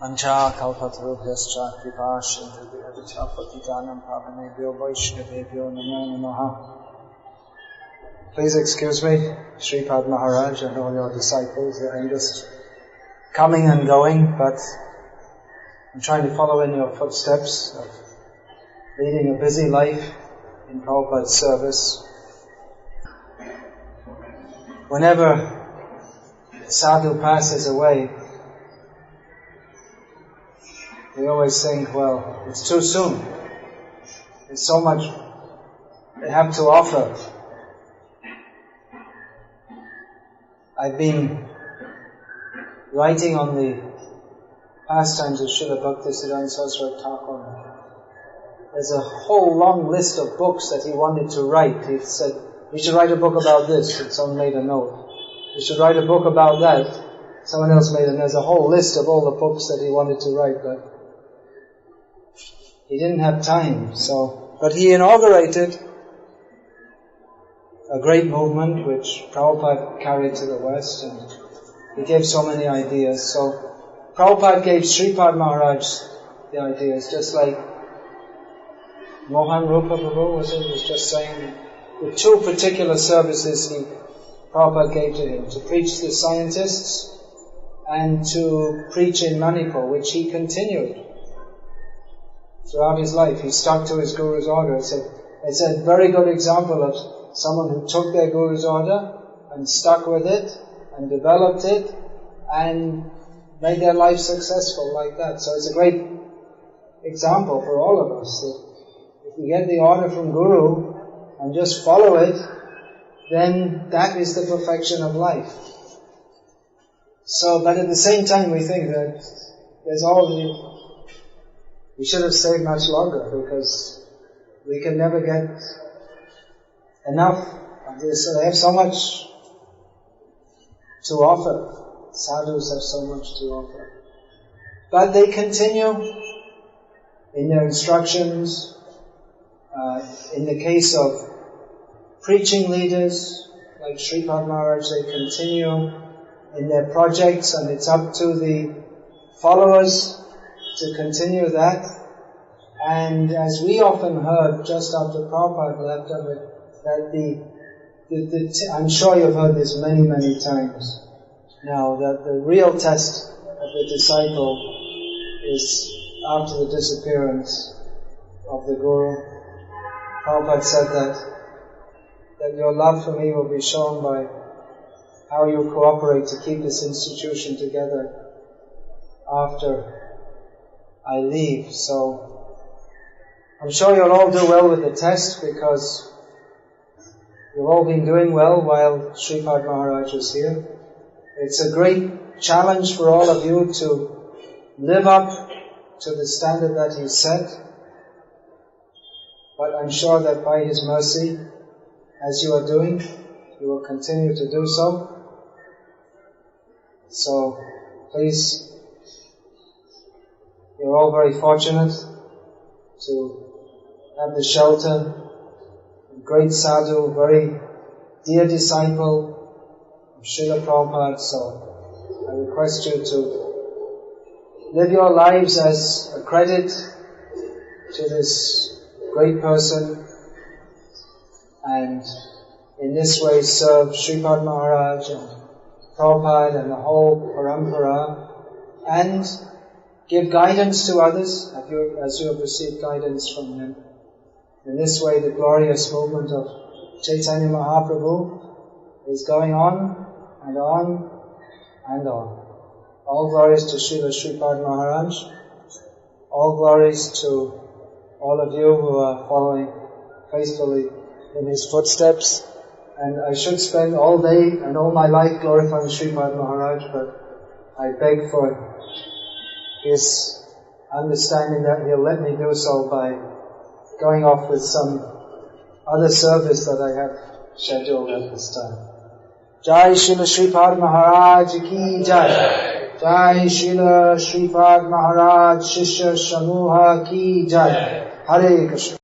Ancha kalpatarubhyascha kripasindhubhyavcha patitanam pavanebhyo vaishnavebhyo namo namaha. Please excuse me, Sripad Maharaj and all your disciples. I'm just coming and going, but I'm trying to follow in your footsteps of leading a busy life in Prabhupada's service. Whenever sadhu passes away, we always think, well, it's too soon. There's so much they have to offer. I've been writing on the pastimes of Srila Bhakti Saraswati Thakur. There's a whole long list of books that he wanted to write. He said, we should write a book about this, and someone made a note. We should write a book about that. Someone else made a note. There's a whole list of all the books that he wanted to write, but he didn't have time. But he inaugurated a great movement which Prabhupada carried to the West, and he gave so many ideas. So Prabhupada gave Sripad Maharaj the ideas, just like Mohan Rupa Prabhu was just saying. The two particular services Prabhupada gave to him, to preach to the scientists and to preach in Manipur, which he continued throughout his life. He stuck to his Guru's order. It's a very good example of someone who took their Guru's order and stuck with it and developed it and made their life successful like that. So it's a great example for all of us that if we get the order from Guru and just follow it, then that is the perfection of life. But at the same time we think that we should have stayed much longer, because we can never get enough of this. They have so much to offer. Sadhus have so much to offer. But they continue in their instructions. In the case of preaching leaders like Sripad Maharaj, they continue in their projects, and it's up to the followers to continue that. And as we often heard just after Prabhupada left, that I'm sure you've heard this many, many times now, that the real test of the disciple is after the disappearance of the Guru. Prabhupada said that your love for me will be shown by how you cooperate to keep this institution together after I leave. So I'm sure you'll all do well with the test, because you've all been doing well while Sripad Maharaj was here. It's a great challenge for all of you to live up to the standard that he set. But I'm sure that by his mercy, as you are doing, you will continue to do so. So please, you're all very fortunate to have the shelter of great sadhu, very dear disciple of Srila Prabhupada. So I request you to live your lives as a credit to this great person, and in this way serve Sripad Maharaj and Prabhupada and the whole parampara, and give guidance to others as you have received guidance from him. In this way the glorious movement of Chaitanya Mahaprabhu is going on and on and on. All glories to Srila Sripad Maharaj. All glories to all of you who are following faithfully in his footsteps. And I should spend all day and all my life glorifying Sripad Maharaj, but I beg for his understanding that he'll let me do so by going off with some other service that I have scheduled at this time. Jai Srila Sripad Maharaj ki Jai. Jai Srila Sripad Maharaj Shishya Shamuha ki Jai. Hare Krishna.